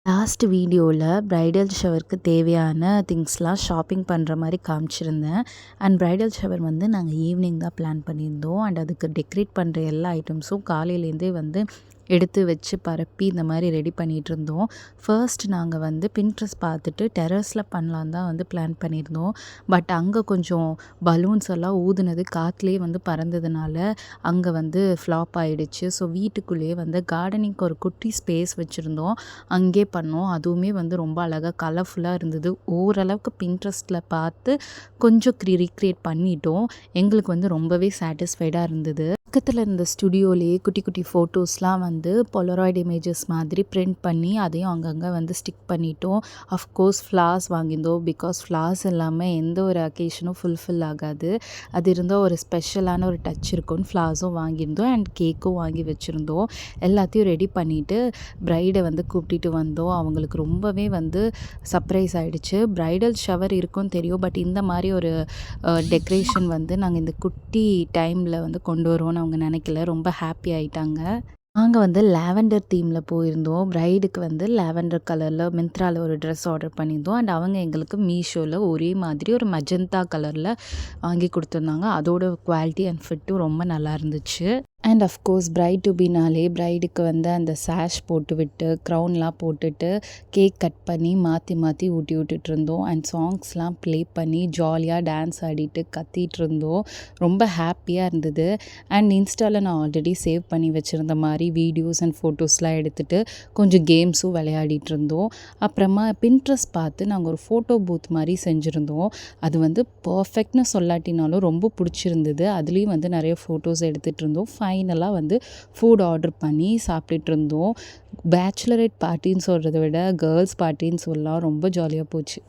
Last வீடியோவில் bridal ஷவருக்கு தேவையான திங்ஸ்லாம் ஷாப்பிங் பண்ணுற மாதிரி காமிச்சிருந்தேன். அண்ட் பிரைடல் ஷவர் வந்து நாங்கள் ஈவினிங் தான் பிளான் பண்ணியிருந்தோம். அண்ட் அதுக்கு டெக்கரேட் பண்ணுற எல்லா ஐட்டம்ஸும் காலையிலேருந்தே வந்து எடுத்து வச்சு பரப்பி இந்த மாதிரி ரெடி பண்ணிகிட்ருந்தோம். ஃபர்ஸ்ட் நாங்கள் வந்து பின்ட்ரெஸ்ட் பார்த்துட்டு டெரஸில் பண்ணலான் தான் வந்து பிளான் பண்ணியிருந்தோம். பட் அங்கே கொஞ்சம் பலூன்ஸ் எல்லாம் ஊதுனது காற்றுலேயே வந்து பறந்ததுனால அங்கே வந்து ஃப்ளாப் ஆகிடுச்சு. ஸோ வீட்டுக்குள்ளேயே வந்து கார்டனிங்க்கு ஒரு குட்டி ஸ்பேஸ் வச்சுருந்தோம். அங்கே பண்ணோம். அதுவுமே வந்து ரொம்ப அழகாக கலர்ஃபுல்லாக இருந்தது. ஓரளவுக்கு பின்ட்ரெஸ்ட்டில் பார்த்து கொஞ்சம் ரீக்ரியேட் பண்ணிட்டோம். எங்களுக்கு வந்து ரொம்பவே சாட்டிஸ்ஃபைடாக இருந்தது. பக்கத்தில் இருந்த ஸ்டுடியோலேயே குட்டி குட்டி ஃபோட்டோஸ்லாம் வந்து பொலராய்டு இமேஜஸ் மாதிரி பிரிண்ட் பண்ணி அதையும் அங்கங்கே வந்து ஸ்டிக் பண்ணிட்டோம். அஃப்கோர்ஸ் ஃப்ளார்ஸ் வாங்கியிருந்தோம். பிகாஸ் ஃப்ளார்ஸ் இல்லாமல் எந்த ஒரு அக்கேஷனும் ஃபுல்ஃபில் ஆகாது. அது இருந்தால் ஒரு ஸ்பெஷலான ஒரு டச் இருக்கும்னு ஃப்ளார்ஸும் வாங்கியிருந்தோம். அண்ட் கேக்கும் வாங்கி வச்சுருந்தோம். எல்லாத்தையும் ரெடி பண்ணிவிட்டு ப்ரைடை வந்து கூப்பிட்டுட்டு வந்தோம். அவங்களுக்கு ரொம்பவே வந்து சர்ப்ரைஸ் ஆகிடுச்சு. ப்ரைடல் ஷவர் இருக்குன்னு தெரியும். பட் இந்த மாதிரி ஒரு டெக்கரேஷன் வந்து நாங்கள் இந்த குட்டி டைமில் வந்து கொண்டு வருவோம்னு அவங்க நினைக்கல. ரொம்ப ஹாப்பி ஆகிட்டாங்க. நாங்கள் வந்து லாவெண்டர் தீமில் போயிருந்தோம். ப்ரைடுக்கு வந்து லாவெண்டர் கலரில் மிந்த்ராவில் ஒரு ட்ரெஸ் ஆர்டர் பண்ணியிருந்தோம். அண்ட் அவங்க எங்களுக்கு மீஷோவில் ஒரே மாதிரி ஒரு மஜந்தா கலரில் வாங்கி கொடுத்துருந்தாங்க. அதோட குவாலிட்டி அண்ட் ஃபிட்டும் ரொம்ப நல்லா இருந்துச்சு. And of course bright to finale ப்ரைடுக்கு வந்து அந்த சாஷ் போட்டு விட்டு க்ரௌன்லாம் போட்டுட்டு கேக் கட் பண்ணி மாற்றி மாற்றி ஊட்டி விட்டுட்டு இருந்தோம். அண்ட் சாங்ஸ்லாம் ப்ளே பண்ணி ஜாலியாக டான்ஸ் ஆடிட்டு கத்திட்டு இருந்தோம். ரொம்ப ஹாப்பியாக இருந்தது. அண்ட் இன்ஸ்டாவில் நான் ஆல்ரெடி சேவ் பண்ணி வச்சுருந்த மாதிரி வீடியோஸ் அண்ட் ஃபோட்டோஸ்லாம் எடுத்துகிட்டு கொஞ்சம் கேம்ஸும் விளையாடிட்டு இருந்தோம். அப்புறமா பின்ட்ரெஸ்ட் பார்த்து நாங்கள் ஒரு ஃபோட்டோ பூத் மாதிரி செஞ்சுருந்தோம். அது வந்து பர்ஃபெக்ட்னு சொல்லாட்டினாலும் ரொம்ப பிடிச்சிருந்தது. அதுலேயும் வந்து நிறைய ஃபோட்டோஸ் எடுத்துகிட்டு இருந்தோம். ஃபைனலாக வந்து ஃபுட் ஆர்டர் பண்ணி சாப்பிட்டுட்டு இருந்தோம். பேச்சுலரேட் பார்ட்டின்னு சொல்கிறத விட கேர்ள்ஸ் பார்ட்டின்னு சொல்லலாம். ரொம்ப ஜாலியாக போச்சு.